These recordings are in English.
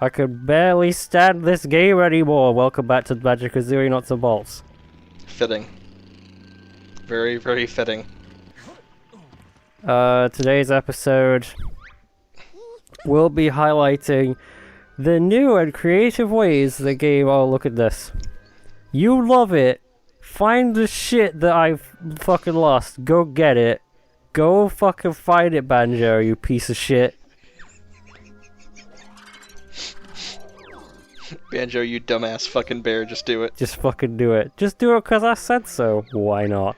I could barely stand this game anymore. Welcome back to Banjo-Kazooie Nuts and Bolts. Fitting. Very, very fitting. Today's episode will be highlighting the new and creative ways the game... Oh, look at this. You love it. Find the shit that I've fucking lost. Go get it. Go fucking find it, Banjo, you piece of shit. Banjo, you dumbass fucking bear, just do it. Just fucking do it. Just do it because I said so. Why not?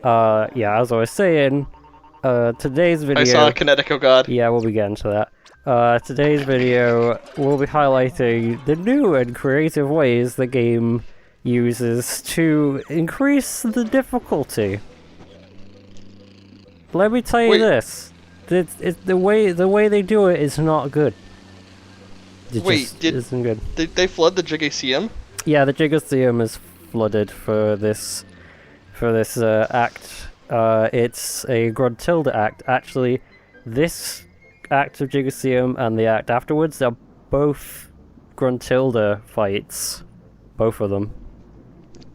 Yeah, as I was saying, today's video... I saw a Kinetico God. Yeah, we'll be getting to that. Today's video will be highlighting the new and creative ways the game uses to increase the difficulty. Let me tell you this. The way they do it is not good. Isn't good. Did they flood the Gigaseum? Yeah, the Gigaseum is flooded for this act. It's a Gruntilda act. Actually, this act of Gigaseum and the act afterwards are both Gruntilda fights. Both of them.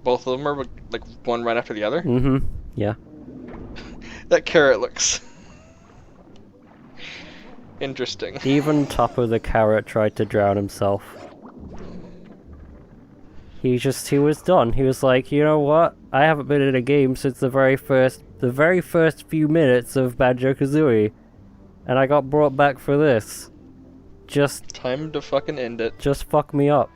Both of them are like one right after the other? Mm-hmm. Yeah. That carrot looks interesting. Even Topper the carrot tried to drown himself. He was done. He was like, you know what? I haven't been in a game since the very first few minutes of Banjo-Kazooie. And I got brought back for this. Just... Time to fucking end it. Just fuck me up.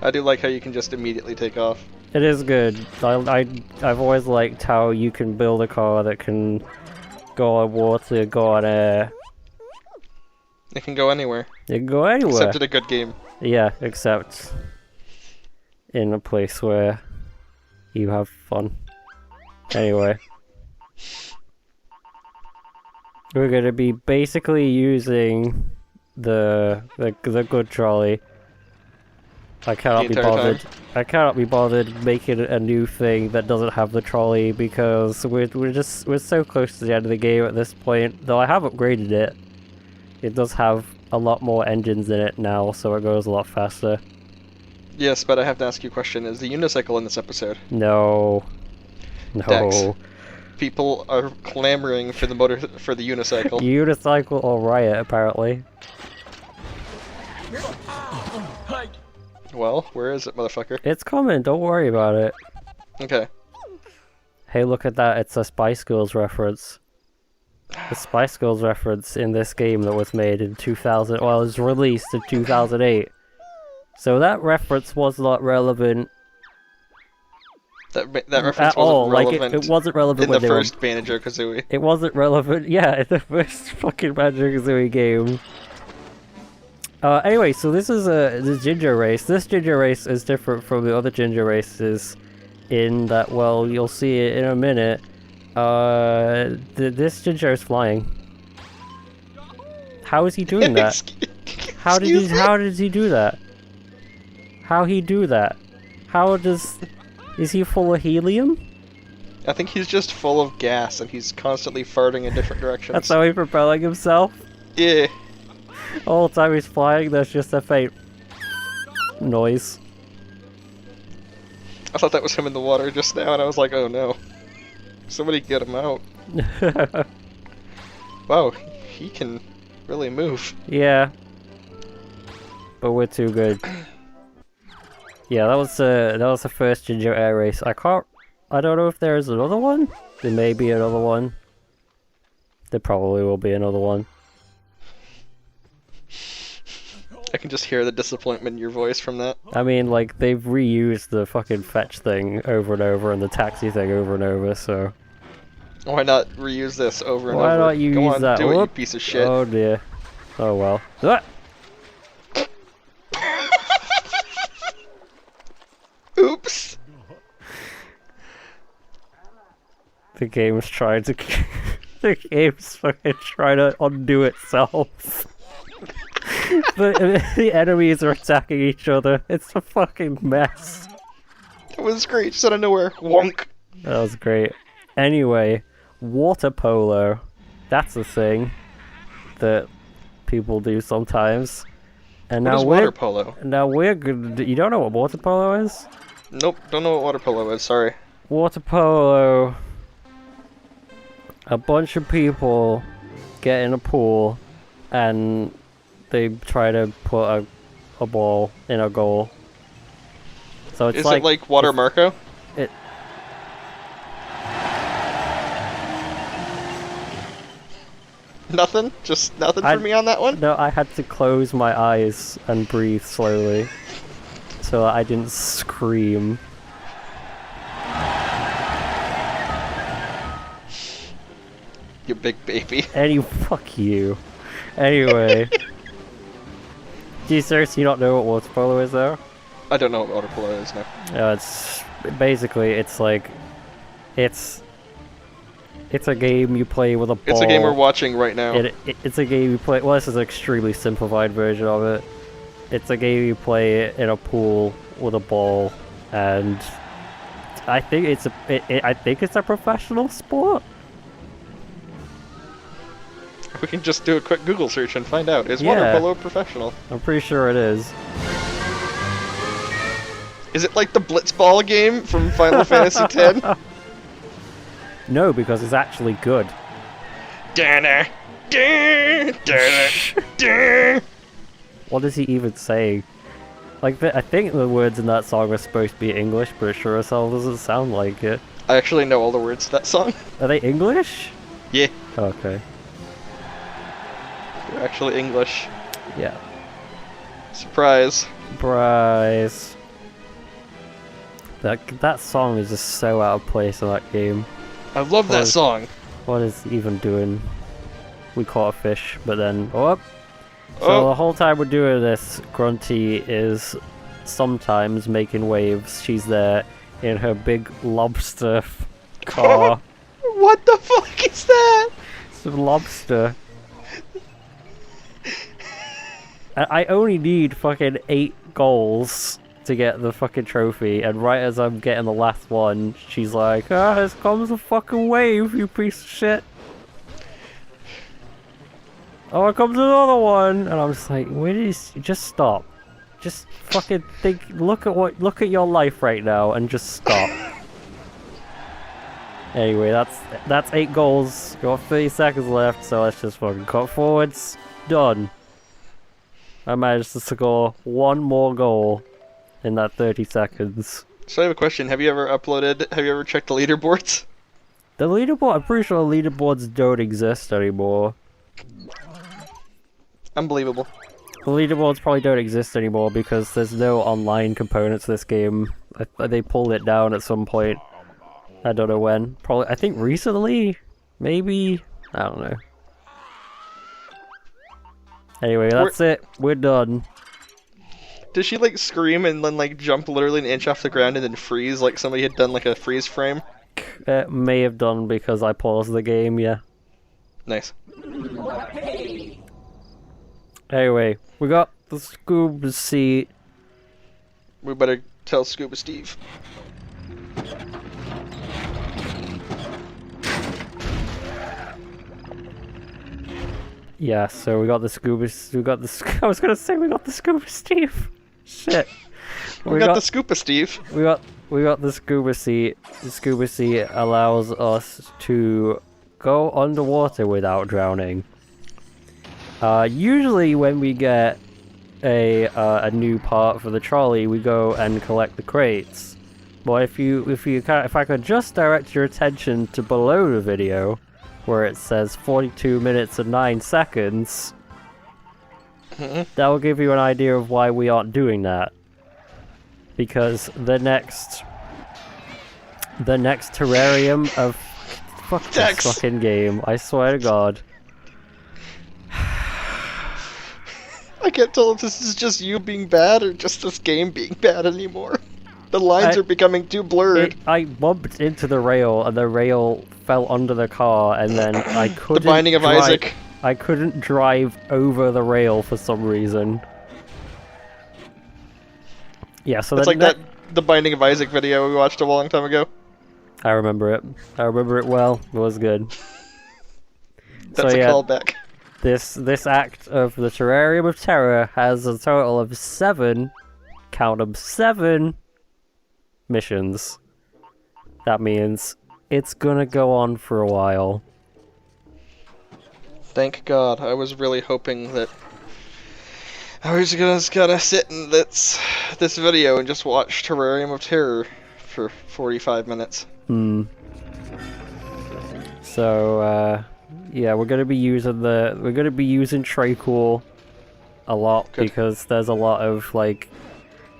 I do like how you can just immediately take off. It is good. I've always liked how you can build a car that can go on water, go on air. It can go anywhere. It can go anywhere. Except in a good game. Yeah, except in a place where you have fun. Anyway. We're gonna be basically using the good trolley. I cannot be bothered making a new thing that doesn't have the trolley because we're so close to the end of the game at this point. Though I have upgraded it. It does have a lot more engines in it now, so it goes a lot faster. Yes, but I have to ask you a question. Is the unicycle in this episode? No. No. Dex. People are clamoring for the unicycle. Unicycle or riot, apparently. Well, where is it, motherfucker? It's coming, don't worry about it. Okay. Hey, look at that, it's a Spice Girls reference. The Spice Girls reference in this game that was made in 2000, well, it was released in 2008. So that reference was not relevant. That reference at all. Wasn't relevant. Like, it wasn't relevant in when the first Banjo-Kazooie. It wasn't relevant, yeah, in the first fucking Banjo-Kazooie game. Anyway, so this is the ginger race. This ginger race is different from the other ginger races in that, well, you'll see it in a minute. This ginger is flying. How is he doing that? How did he do that? How he do that? Is he full of helium? I think he's just full of gas and he's constantly farting in different directions. That's how he's propelling himself? Yeah. All the time he's flying, there's just a faint noise. I thought that was him in the water just now and I was like, oh no. Somebody get him out. Wow, he can really move. Yeah. But we're too good. Yeah, that was the first ginger air race. I don't know if there is another one. There may be another one. There probably will be another one. I can just hear the disappointment in your voice from that. I mean, like, they've reused the fucking fetch thing over and over and the taxi thing over and over, so... Why not reuse this over and over? Why not you use that? Do it, you piece of shit. Oh dear. Oh well. Ah! Oops! The game's trying to... the game's fucking trying to undo itself. The enemies are attacking each other. It's a fucking mess. That was great, just out of nowhere. Wonk. That was great. Anyway, water polo. That's a thing that people do sometimes. And What is water polo? Now we're good. You don't know what water polo is? Nope, don't know what water polo is, sorry. Water polo. A bunch of people get in a pool and they try to put a ball in a goal. So it's is it like Water Marco? It. Nothing? Just nothing for me on that one? No, I had to close my eyes and breathe slowly so I didn't scream. You big baby. Fuck you. Anyway. Do you seriously not know what water polo is, though? I don't know what water polo is, no. It's basically, it's like, it's a game you play with a ball. It's a game we're watching right now. It's a game you play, well, this is an extremely simplified version of it. It's a game you play in a pool with a ball, and I think it's a professional sport. We can just do a quick Google search and find out. Is water polo professional? I'm pretty sure it is. Is it like the Blitzball game from Final Fantasy X? No, because it's actually good. What does he even say? Like, I think the words in that song are supposed to be English, but it sure as hell doesn't sound like it. I actually know all the words to that song. Are they English? Yeah. Okay. They're actually English. Yeah. Surprise. Surprise. That song is just so out of place in that game. I love that song. What is he even doing? We caught a fish, but then... Oh! So the whole time we're doing this, Grunty is sometimes making waves. She's there in her big lobster car. What the fuck is that? It's a lobster. I only need fucking 8 goals to get the fucking trophy, and right as I'm getting the last one, she's like, "Ah, here comes a fucking wave, you piece of shit." Oh, here comes another one, and I'm just like, just stop. Just fucking think, look at your life right now, and just stop. Anyway, that's 8 goals, got 30 seconds left, so let's just fucking cut forwards. Done. I managed to score 1 more goal in that 30 seconds. So I have a question. Have you ever checked the leaderboards? The leaderboard, I'm pretty sure the leaderboards don't exist anymore. Unbelievable. The leaderboards probably don't exist anymore because there's no online components to this game. They pulled it down at some point. I don't know when. Probably, I think recently? Maybe? I don't know. Anyway, that's it. We're done. Did she like scream and then like jump literally an inch off the ground and then freeze like somebody had done like a freeze frame? It may have done because I paused the game, yeah. Nice. Anyway, we got the scuba seat. We better tell Scuba Steve. Yeah, so we got the scuba. I was gonna say we got the scuba Steve. Shit. we got the scuba Steve. We got the scuba seat. The scuba seat allows us to go underwater without drowning. Usually when we get a new part for the trolley, we go and collect the crates. But if I could just direct your attention to below the video, where it says 42 minutes and 9 seconds, that will give you an idea of why we aren't doing that. Because the next terrarium of fuck this fucking game, I swear to God. I can't tell if this is just you being bad or just this game being bad anymore. The lines are becoming too blurred. I bumped into the rail, and the rail fell under the car, and then I couldn't. The Binding of Isaac. I couldn't drive over the rail for some reason. Yeah, so it's like that The Binding of Isaac video we watched a long time ago. I remember it. I remember it well. It was good. That's a callback. This act of the Terrarium of Terror has a total of 7, count them, 7 missions. That means it's gonna go on for a while. Thank God. I was really hoping that I was just gonna sit in this video and just watch Terrarium of Terror for 45 minutes. So, yeah, we're gonna be using Traycool a lot. Good. Because there's a lot of like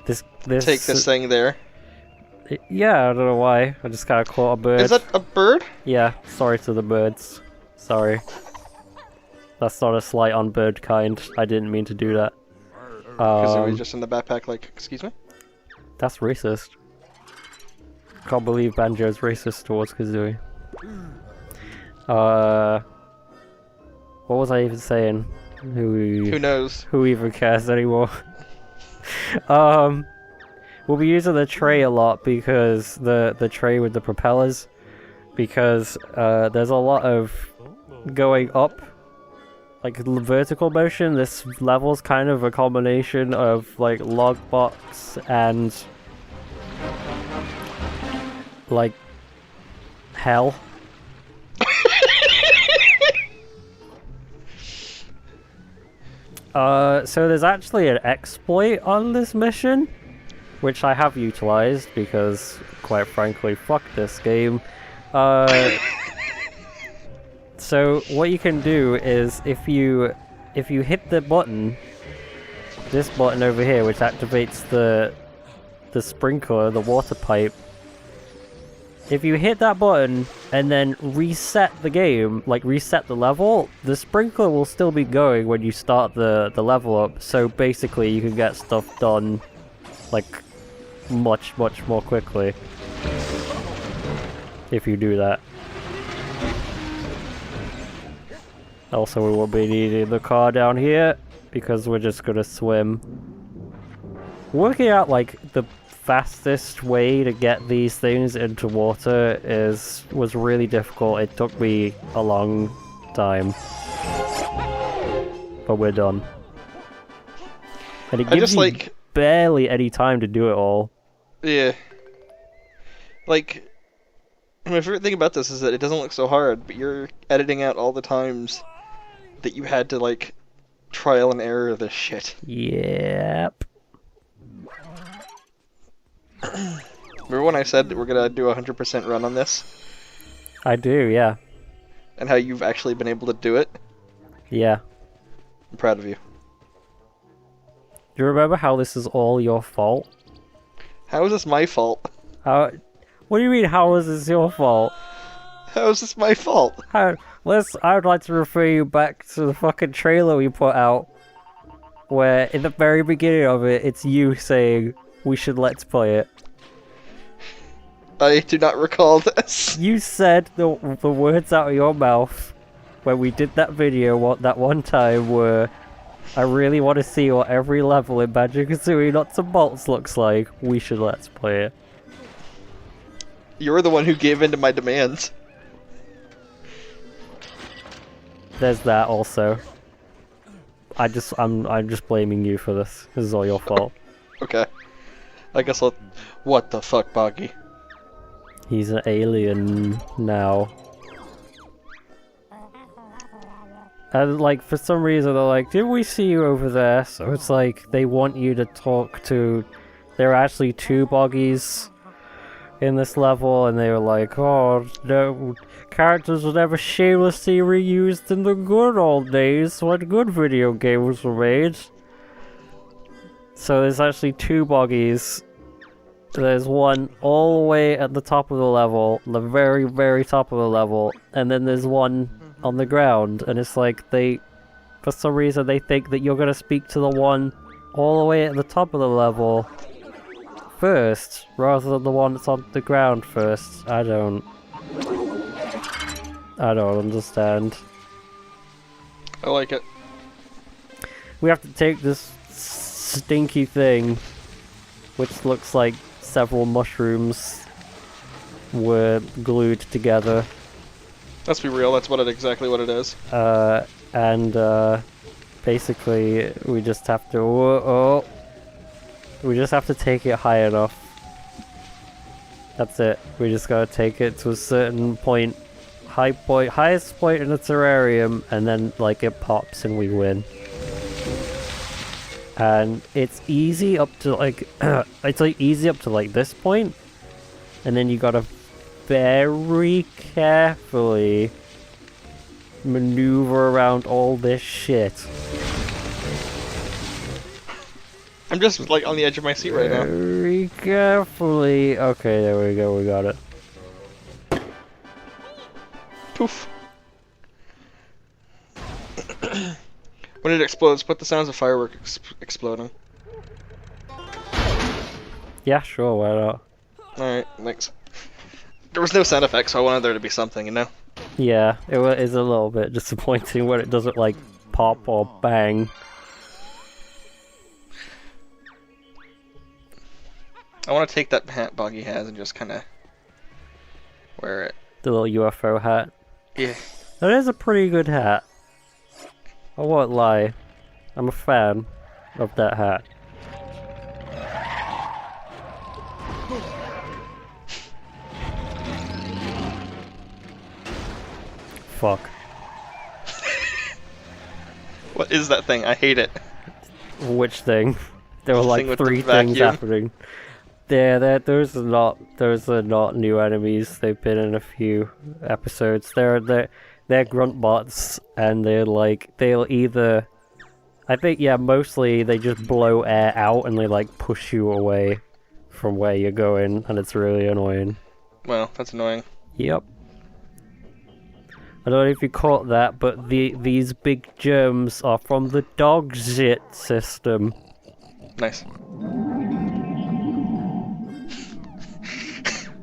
this. Take this thing there. Yeah, I don't know why. I just kind of caught a bird. Is that a bird? Yeah. Sorry to the birds. Sorry. That's not a slight on bird kind. I didn't mean to do that. Because we were just in the backpack, like, excuse me? That's racist. Can't believe Banjo's racist towards Kazooie. What was I even saying? Who knows? Who even cares anymore? We'll be using the tray a lot because the tray with the propellers, because there's a lot of going up, like vertical motion. This level's kind of a combination of like logbox and like hell. So there's actually an exploit on this mission, which I have utilized because, quite frankly, fuck this game. So what you can do is if you hit the button, this button over here, which activates the sprinkler, the water pipe. If you hit that button and then reset the game, like reset the level, the sprinkler will still be going when you start the level up. So basically, you can get stuff done like much more quickly if you do that. Also, we will be needing the car down here because we're just gonna swim. Working out like the fastest way to get these things into water was really difficult. It took me a long time, but we're done. And it gives you barely any time to do it all. Yeah. Like, my favorite thing about this is that it doesn't look so hard, but you're editing out all the times that you had to, like, trial and error this shit. Yep. Remember when I said that we're gonna do a 100% run on this? I do, yeah. And how you've actually been able to do it? Yeah. I'm proud of you. Do you remember how this is all your fault? How is this my fault? What do you mean, how is this your fault? How is this my fault? I would like to refer you back to the fucking trailer we put out, where in the very beginning of it, it's you saying we should let's play it. I do not recall this. You said the words out of your mouth when we did that video that one time were, I really want to see what every level in Banjo-Kazooie Nuts and Bolts looks like. We should let's play it. You're the one who gave in to my demands. There's that also. I'm just blaming you for this. This is all your fault. Okay. I guess I'll... What the fuck, Boggy? He's an alien now. And like, for some reason they're like, did we see you over there? So it's like, they want you to talk to... There are actually 2 Boggies in this level, and they were like, oh, no, characters were never shamelessly reused in the good old days when good video games were made. So there's actually 2 Boggies. There's one all the way at the top of the level, the very, very top of the level, and then there's one on the ground, and it's like for some reason they think that you're gonna speak to the one all the way at the top of the level first, rather than the one that's on the ground first. I don't understand. I like it. We have to take this stinky thing, which looks like several mushrooms were glued together. Let's be real, that's exactly what it is. Basically, we just have to... we just have to take it high enough. That's it. We just gotta take it to a certain point. Highest point in the terrarium, and then, like, it pops and we win. And it's easy up to, like... it's, like, easy up to, like, this point. And then you gotta very carefully maneuver around all this shit. I'm just like on the edge of my seat right now. Very carefully. Okay, there we go, we got it. Poof. When it explodes, put the sounds of fireworks exploding. Yeah, sure, why not? Alright, thanks. There was no sound effect, so I wanted there to be something, you know? Yeah, it is a little bit disappointing when it doesn't, like, pop or bang. I want to take that hat Boggy has and just kind of wear it. The little UFO hat. Yeah. That is a pretty good hat. I won't lie. I'm a fan of that hat. Fuck. What is that thing? I hate it. Which thing? There were like Thing 3 with the things vacuum. happening. Those are not new enemies. They've been in a few episodes. They're grunt bots, and they'll either, I think, yeah, mostly they just blow air out and they like push you away from where you're going, and it's really annoying. Well, that's annoying. Yep. I don't know if you caught that, but these big germs are from the dog shit system. Nice.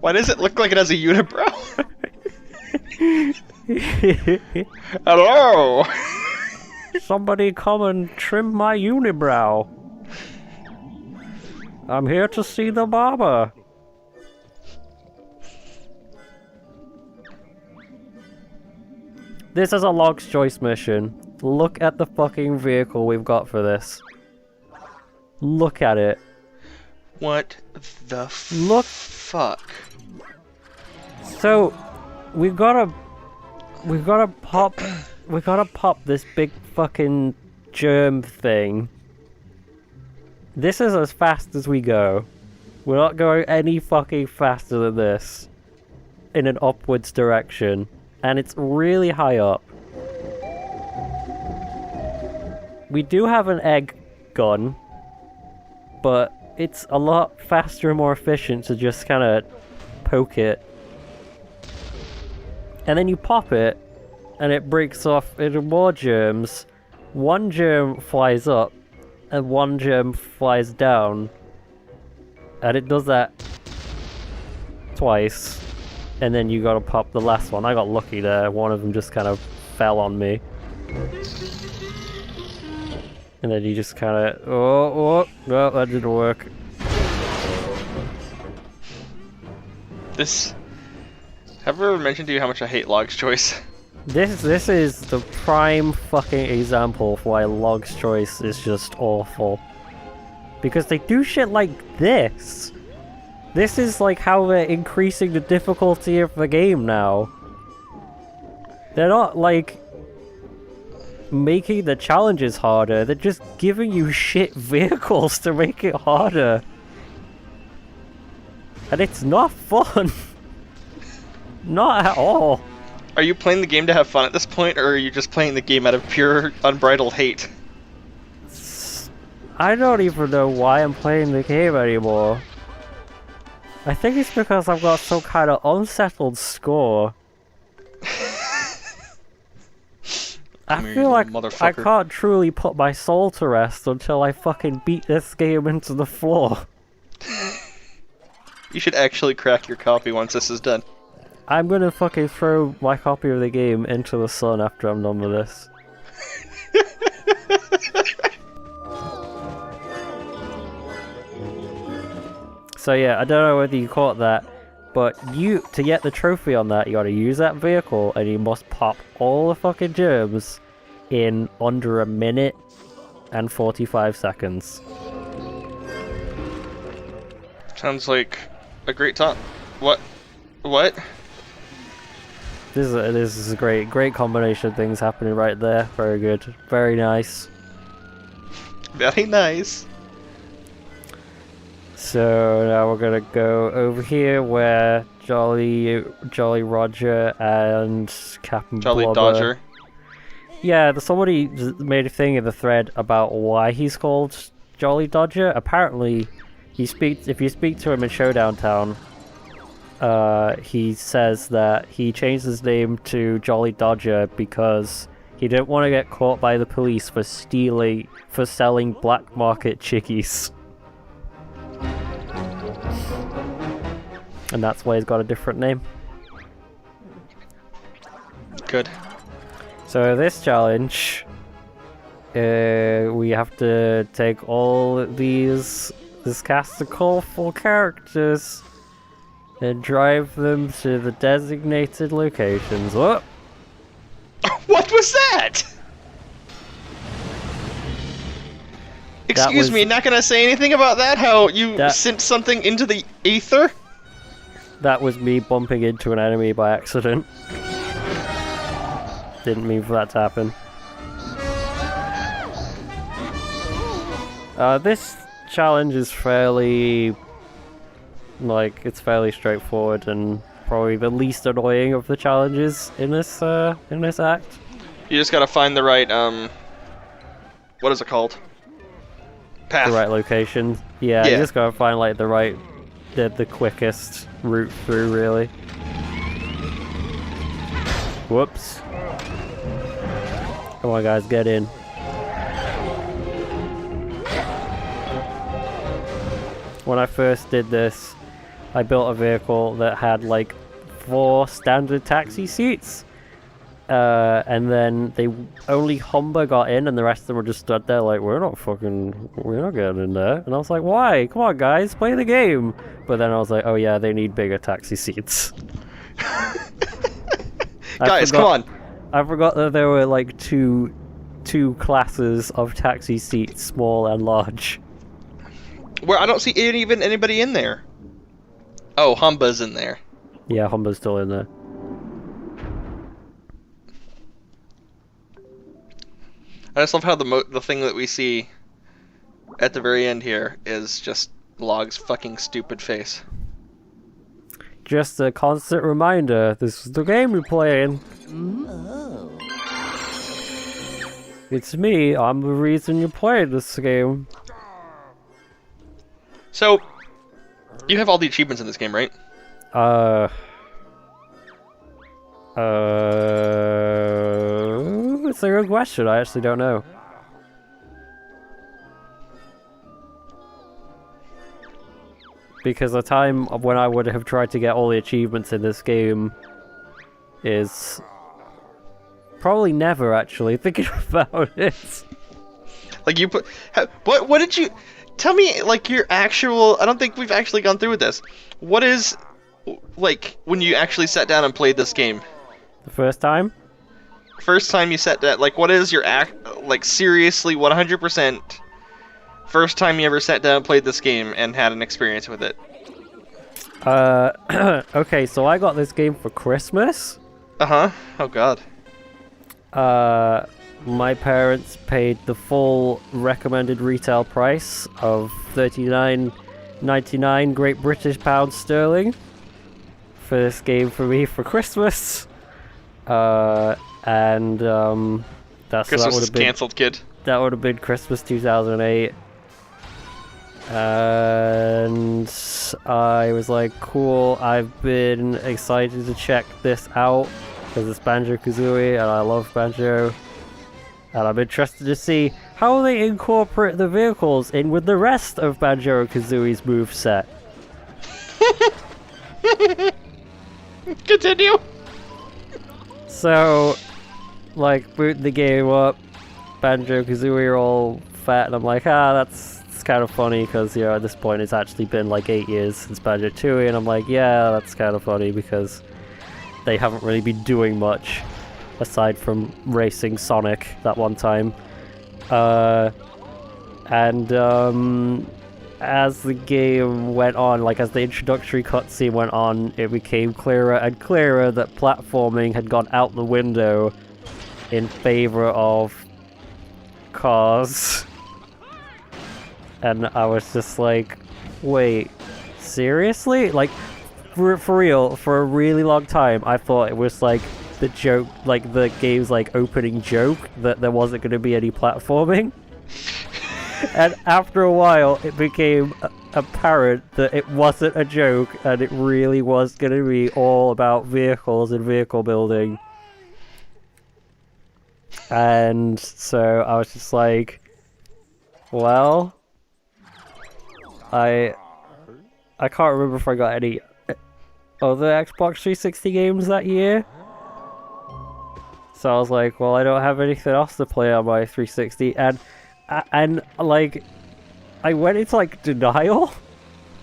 Why does it look like it has a unibrow? Hello! Somebody come and trim my unibrow. I'm here to see the barber. This is a Log's Choice mission. Look at the fucking vehicle we've got for this. Look at it. What the fuck? So, we gotta pop this big fucking germ thing. This is as fast as we go. We're not going any fucking faster than this. In an upwards direction. And it's really high up. We do have an egg gun, but it's a lot faster and more efficient to just kind of poke it. And then you pop it, and it breaks off into more germs. One germ flies up, and one germ flies down. And it does that twice. And then you gotta pop the last one. I got lucky there. One of them just kind of fell on me. And then you just kind of... Oh, no, that didn't work. This... Have I ever mentioned to you how much I hate Log's Choice? This is the prime fucking example of why Log's Choice is just awful. Because they do shit like this. This is like how they're increasing the difficulty of the game now. They're not like making the challenges harder, they're just giving you shit vehicles to make it harder. And it's not fun. Not at all. Are you playing the game to have fun at this point, or are you just playing the game out of pure, unbridled hate? I don't even know why I'm playing the game anymore. I think it's because I've got some kind of unsettled score. I feel like I can't truly put my soul to rest until I fucking beat this game into the floor. You should actually crack your copy once this is done. I'm gonna fucking throw my copy of the game into the sun after I'm done with this. So yeah, I don't know whether you caught that, but to get the trophy on that, you gotta use that vehicle, and you must pop all the fucking germs in under 1 minute and 45 seconds. Sounds like a great time. What? This is a great combination of things happening right there. Very good. Very nice. Very nice. So now we're gonna go over here where Jolly Roger and Captain Jolly Blubber. Dodger. Yeah, somebody made a thing in the thread about why he's called Jolly Dodger. Apparently, if you speak to him in Showdown Town, he says that he changed his name to Jolly Dodger because he didn't want to get caught by the police for selling black market chickies. And that's why he's got a different name. Good. So this challenge, we have to take all this cast of colourful characters and drive them to the designated locations. What? What was that? Excuse me, not gonna say anything about that? How you sent something into the ether? That was me bumping into an enemy by accident. Didn't mean for that to happen. This challenge is fairly straightforward and probably the least annoying of the challenges in this act. You just gotta find the right what is it called? Path. The right location. Yeah, you just gotta find like the quickest route through, really. Whoops. Come on, guys, get in. When I first did this, I built a vehicle that had like 4 standard taxi seats. And then only Humber got in, and the rest of them were just stood there like, we're not getting in there. And I was like, why? Come on, guys, play the game. But then I was like, oh yeah, they need bigger taxi seats. Guys, come on. I forgot that there were like two classes of taxi seats, small and large. Where I don't see anybody in there. Oh, Humba's in there. Yeah, Humba's still in there. I just love how the thing that we see at the very end here is just Log's fucking stupid face. Just a constant reminder, this is the game we're playing. Oh. It's me, I'm the reason you're playing this game. So, you have all the achievements in this game, right? It's a good question, I actually don't know. Because the time when I would have tried to get all the achievements in this game is probably never, actually, thinking about it. Like, you put... What did you... Tell me, like, your actual... I don't think we've actually gone through with this. What is, like, when you actually sat down and played this game? The first time? First time you sat down, like, what is your like, seriously, 100% first time you ever sat down and played this game and had an experience with it? Okay, so I got this game for Christmas. Uh-huh. Oh, God. My parents paid the full recommended retail price of $39.99 Great British pounds sterling for this game for me for Christmas. And that's Christmas is cancelled, kid. That would have been Christmas 2008. And I was like, cool, I've been excited to check this out because it's Banjo-Kazooie and I love Banjo. And I'm interested to see how they incorporate the vehicles in with the rest of Banjo-Kazooie's moveset. Continue! So, like, boot the game up, Banjo-Kazooie are all fat, and I'm like, that's it's kind of funny because, you know, at this point it's actually been like 8 years since Banjo-Tooie, and I'm like, yeah, that's kind of funny because they haven't really been doing much aside from racing Sonic that one time. As the game went on, like as the introductory cutscene went on, it became clearer and clearer that platforming had gone out the window in favor of cars. And I was just like, wait, seriously? Like, for real, for a really long time, I thought it was like the joke, like the game's like opening joke, that there wasn't going to be any platforming. And after a while, it became apparent that it wasn't a joke, and it really was going to be all about vehicles and vehicle building. And so I was just like, well, I can't remember if I got any other Xbox 360 games that year. So I was like, well, I don't have anything else to play on my 360, and like, I went into like denial.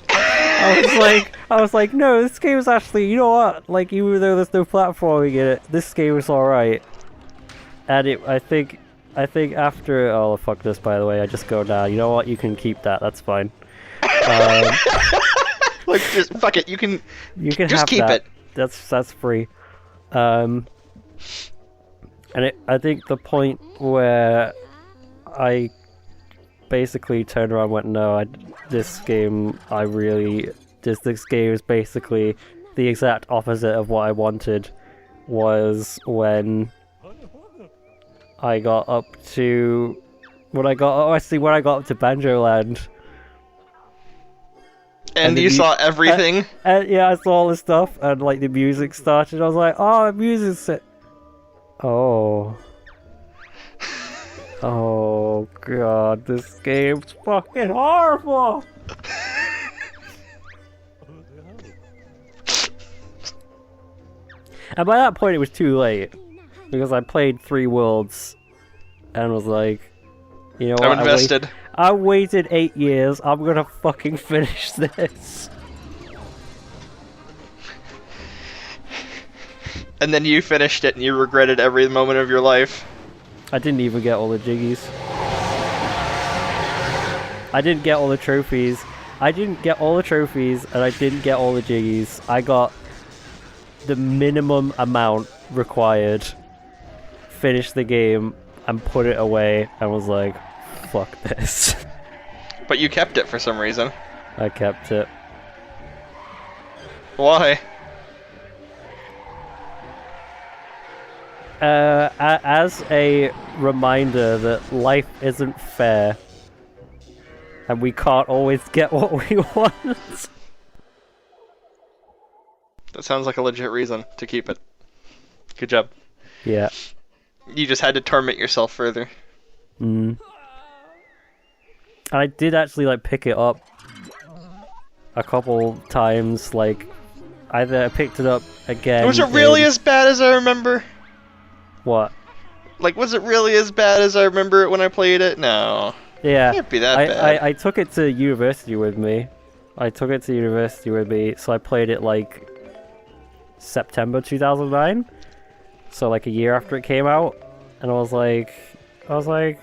I was like, no, this game is actually, you know what? Like, even though there's no platforming in it, this game is alright. And I think after, oh fuck this, by the way, I just go down. You know what? You can keep that. That's fine. Like, just fuck it. You can just have keep that. it. That's free. And I think the point where I basically turned around and went, no, this game is basically the exact opposite of what I wanted, was when I got up to Banjo Land. And you saw everything? And yeah, I saw all this stuff, and like the music started, I was like, oh, the music's... Oh. Oh god, this game's fucking horrible! And by that point it was too late, because I played 3 worlds and was like, you know what, I'm invested. I waited 8 years, I'm gonna fucking finish this. And then you finished it and you regretted every moment of your life. I didn't even get all the jiggies. I didn't get all the trophies. And I didn't get all the jiggies. I got the minimum amount required, finished the game, and put it away, and was like, fuck this. But you kept it for some reason. I kept it. Why? As a reminder that life isn't fair, and we can't always get what we want. That sounds like a legit reason to keep it. Good job. Yeah. You just had to torment yourself further. And I did actually like pick it up a couple times, like either I picked it up again. Was it really as bad as I remember? What? Like, was it really as bad as I remember it when I played it? No. Yeah. It can't be that bad. I took it to university with me. So I played it like September 2009. So like a year after it came out. And I was like,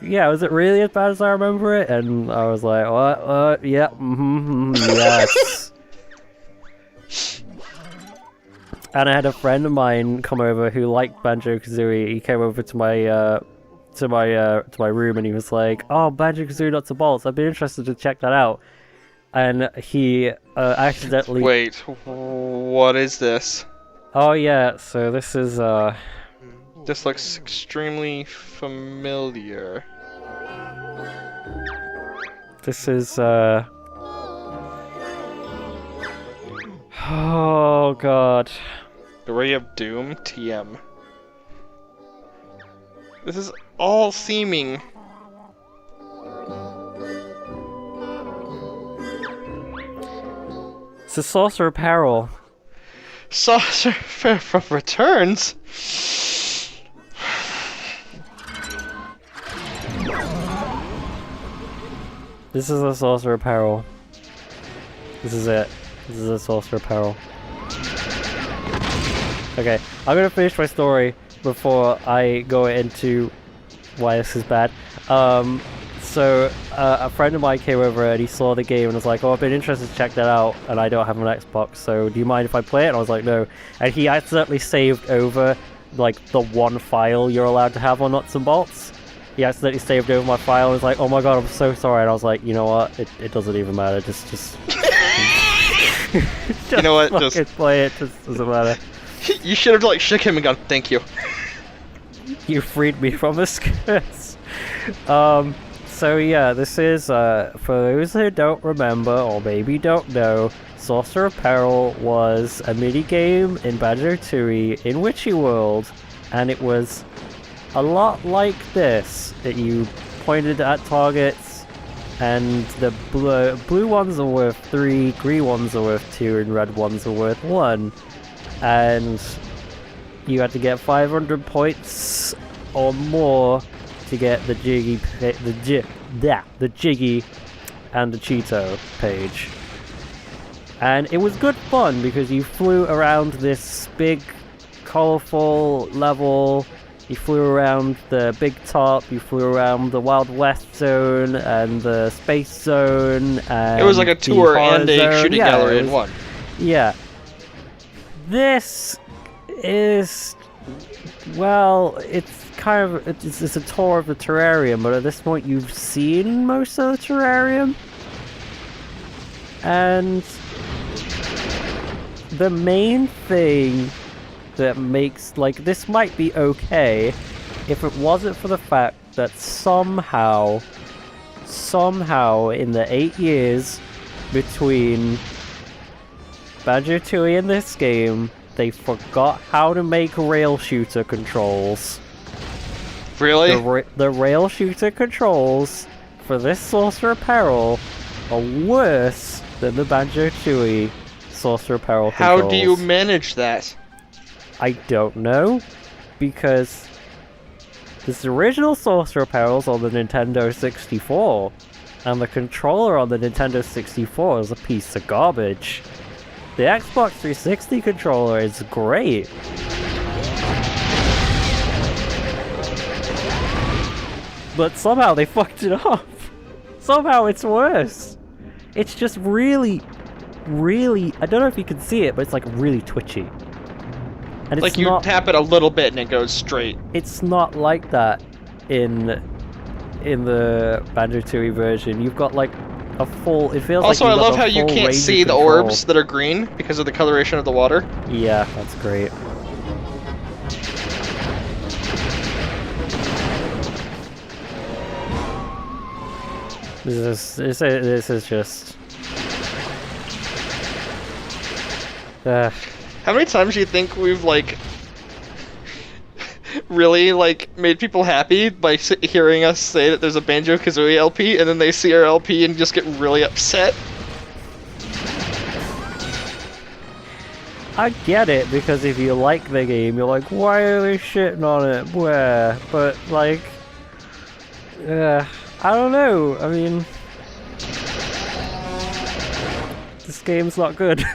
yeah, was it really as bad as I remember it? And I was like, what? Yeah, yes. And I had a friend of mine come over who liked Banjo-Kazooie. He came over to my room and he was like, "Oh, Banjo-Kazooie Nuts and Bolts. I'd be interested to check that out." And he accidentally. Wait, what is this? Oh yeah, so this is This looks extremely familiar. This is oh god. The Ray of Doom? TM. This is all seeming. It's a Sorcerer Apparel. Sorcerer returns? This is a Sorcerer Apparel. This is it. This is a Sorcerer Apparel. Okay, I'm gonna finish my story before I go into why this is bad. So a friend of mine came over and he saw the game and was like, oh, I've been interested to check that out and I don't have an Xbox, so do you mind if I play it? And I was like, no. And he accidentally saved over like the one file you're allowed to have on Nuts and Bolts. He accidentally saved over my file and was like, oh my god, I'm so sorry. And I was like, you know what, it doesn't even matter, just you know what, just play it, just doesn't matter. You should have like shook him and gone, thank you. You freed me from this curse. So yeah, this is, for those who don't remember, or maybe don't know, Sorcerer Apparel was a minigame in Banjo-Tooie in Witchy World, and it was a lot like this, that you pointed at targets, and the blue ones are worth 3, green ones are worth 2, and red ones are worth 1. And you had to get 500 points or more to get the Jiggy, the Jiggy and the Cheeto page. And it was good fun because you flew around this big, colourful level. You flew around the big top, you flew around the Wild West zone and the space zone. And it was like a tour and a shooting gallery in one. Yeah. This is, well, it's kind of, it's a tour of the terrarium, but at this point you've seen most of the terrarium. And the main thing that makes, like, this might be okay if it wasn't for the fact that somehow in the 8 years between Banjo-Tooie and this game, they forgot how to make rail shooter controls. Really? The rail shooter controls for this Sorcerer Apparel are worse than the Banjo-Tooie Sorcerer Apparel controls. How do you manage that? I don't know, because this original Sorcerer Apparel's on the Nintendo 64, and the controller on the Nintendo 64 is a piece of garbage. The Xbox 360 controller is great. But somehow they fucked it up. Somehow it's worse. It's just really, I don't know if you can see it, but it's like really twitchy. And it's like you tap it a little bit and it goes straight. It's not like that in the Banjo-Tooie version. You've got like a full, it feels also, like I love how you can't see the orbs that are green because of the coloration of the water. Yeah, that's great. This is just... How many times do you think we've, like, really, like, made people happy by hearing us say that there's a Banjo-Kazooie LP, and then they see our LP and just get really upset? I get it, because if you like the game, you're like, why are they shitting on it? Where? But, like... I don't know, I mean... This game's not good.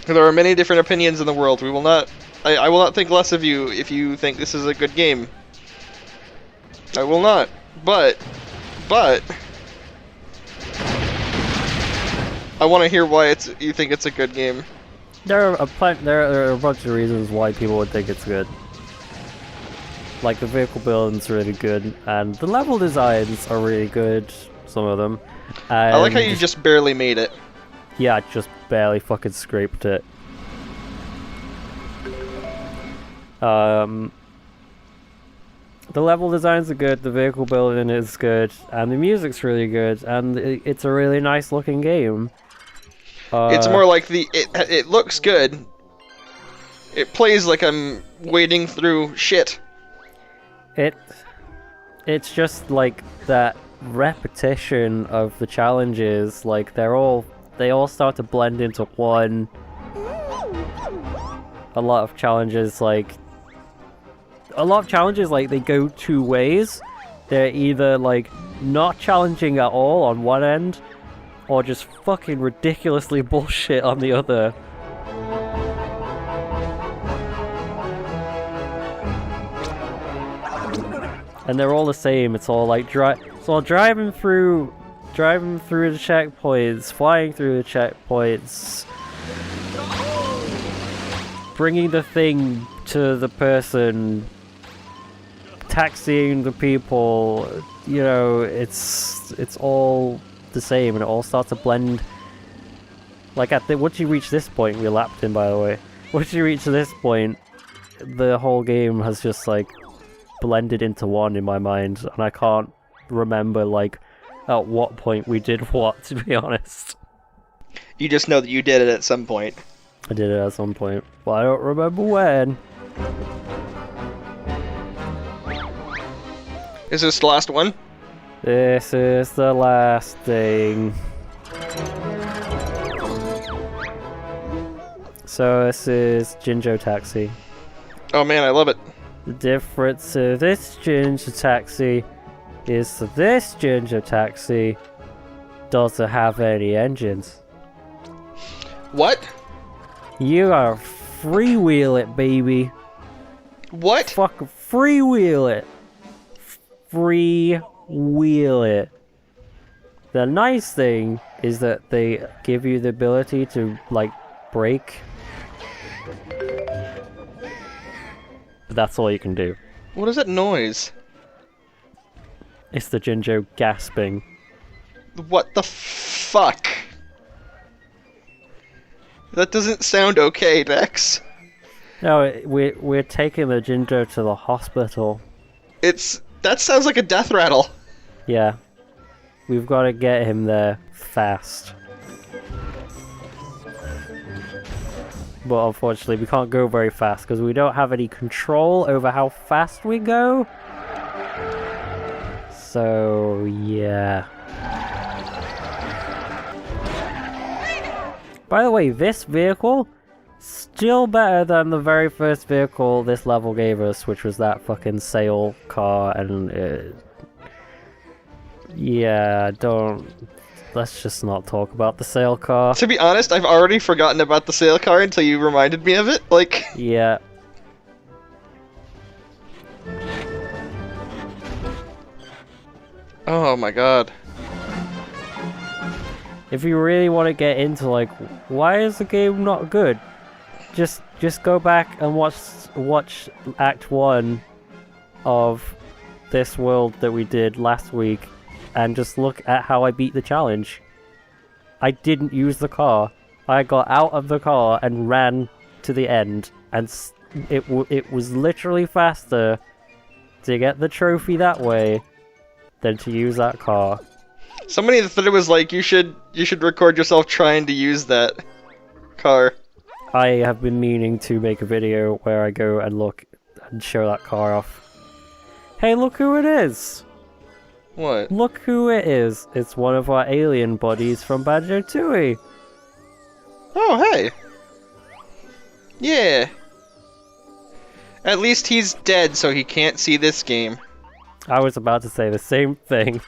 There are many different opinions in the world. We will not... I will not think less of you if you think this is a good game. I will not. But... I want to hear why you think it's a good game. There are a bunch of reasons why people would think it's good. Like, the vehicle building's really good, and the level designs are really good, some of them. And I like how you just barely made it. Yeah, I just barely fucking scraped it. The level designs are good, the vehicle building is good, and the music's really good, and it's a really nice looking game. It's more like it looks good. It plays like I'm wading through shit. It's just like that repetition of the challenges, like they all start to blend into one. A lot of challenges like they go two ways, They're either, like, not challenging at all on one end, or just fucking ridiculously bullshit on the other. And they're all the same. It's all like driving through the checkpoints, flying through the checkpoints, bringing the thing to the person, taxiing the people. You know, it's all the same, and it all starts to blend. Like once you reach this point, we lapped him, by the way. Once you reach this point, the whole game has just like blended into one in my mind, and I can't remember like at what point we did what, to be honest. You just know that you did it at some point. I did it at some point, but I don't remember when. Is this the last one? This is the last thing. So this is Jinjo Taxi. Oh man, I love it. The difference of this Jinjo Taxi is that this Jinjo Taxi doesn't have any engines. What? You gotta freewheel it, baby. What? Fucking freewheel it. Freewheel it. The nice thing is that they give you the ability to, like, brake. But that's all you can do. What is that noise? It's the Jinjo gasping. What the fuck? That doesn't sound okay, Dex. No, we're taking the Jinjo to the hospital. That sounds like a death rattle. Yeah. We've got to get him there fast. But unfortunately, we can't go very fast because we don't have any control over how fast we go. So, yeah. By the way, this vehicle, still better than the very first vehicle this level gave us, which was that fucking sail car, and yeah, let's just not talk about the sail car. To be honest, I've already forgotten about the sail car until you reminded me of it, like... Yeah. Oh my god. If you really want to get into, like, why is the game not good? Just go back and watch Act 1 of this world that we did last week, and just look at how I beat the challenge. I didn't use the car. I got out of the car and ran to the end, and it was literally faster to get the trophy that way than to use that car. Somebody thought it was like, you should record yourself trying to use that car. I have been meaning to make a video where I go and look and show that car off. Hey, look who it is! What? Look who it is! It's one of our alien buddies from Banjo-Tooie! Oh, hey! Yeah! At least he's dead, so he can't see this game. I was about to say the same thing.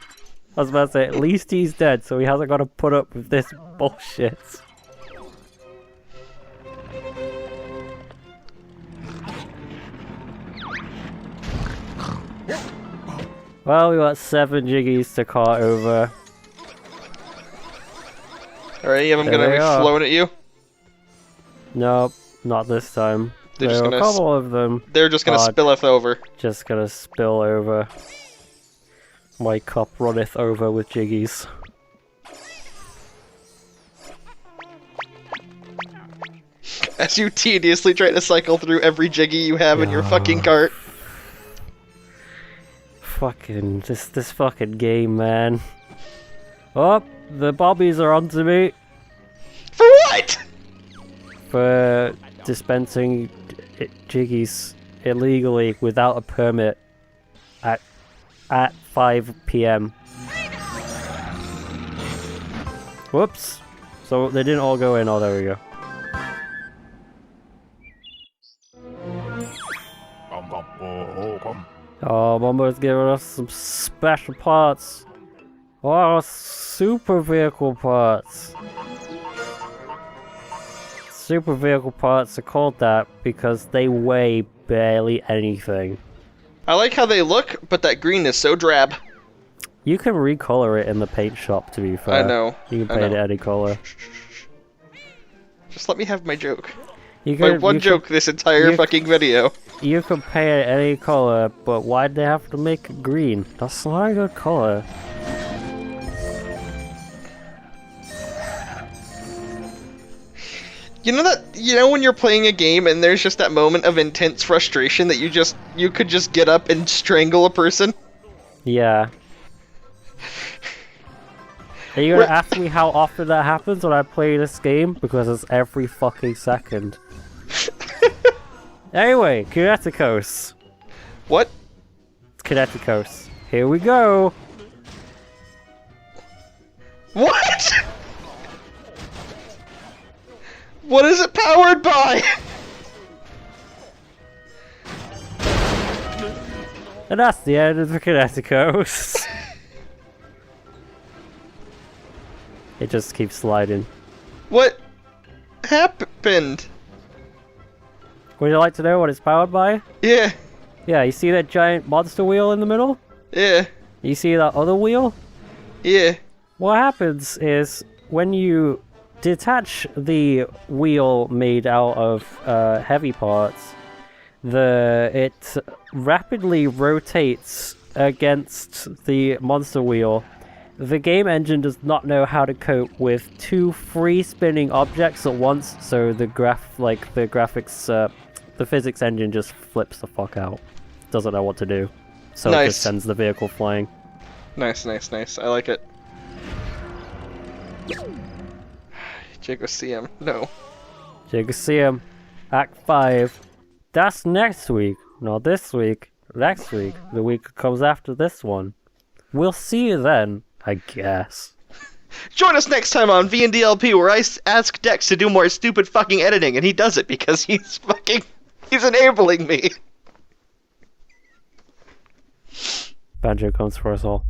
I was about to say, at least he's dead, so he hasn't got to put up with this bullshit. Well, we got 7 jiggies to cart over. Alright, I'm gonna be flown at you. Nope, not this time. They're there just are gonna a couple of them. They're just gonna spill us over. Just gonna spill over. My cup runneth over with jiggies. As you tediously try to cycle through every jiggy you have in your fucking cart. Fucking, this fucking game, man. Oh, the bobbies are onto me. For what? For dispensing jiggies illegally without a permit at 5 PM. Whoops. So they didn't all go in. Oh, there we go. Oh Mama's giving us some special parts. Oh, super vehicle parts. Super vehicle parts are called that because they weigh barely anything. I like how they look, but that green is so drab. You can recolor it in the paint shop, to be fair. I know. You can paint it any color. Just let me have my joke. My one joke this entire fucking video. You can paint it any color, but why'd they have to make it green? That's not a good color. You know when you're playing a game and there's just that moment of intense frustration that you could just get up and strangle a person? Yeah. Are you gonna ask me how often that happens when I play this game? Because it's every fucking second. Anyway, Kineticos. What? Kineticos. Here we go! What? What is it powered by? And that's the end of the Kineticos. It just keeps sliding. What happened? Would you like to know what it's powered by? Yeah. Yeah, you see that giant monster wheel in the middle? Yeah. You see that other wheel? Yeah. What happens is when you detach the wheel made out of heavy parts, it rapidly rotates against the monster wheel. The game engine does not know how to cope with two free spinning objects at once, so the physics engine just flips the fuck out. Doesn't know what to do. So nice. It just sends the vehicle flying. Nice, nice, nice. I like it. Banjo-Kazooie, no. Banjo-Kazooie, Act 5. That's next week. Not this week. Next week. The week that comes after this one. We'll see you then, I guess. Join us next time on V&DLP, where I ask Dex to do more stupid fucking editing, and he does it because he's enabling me. Banjo comes for us all.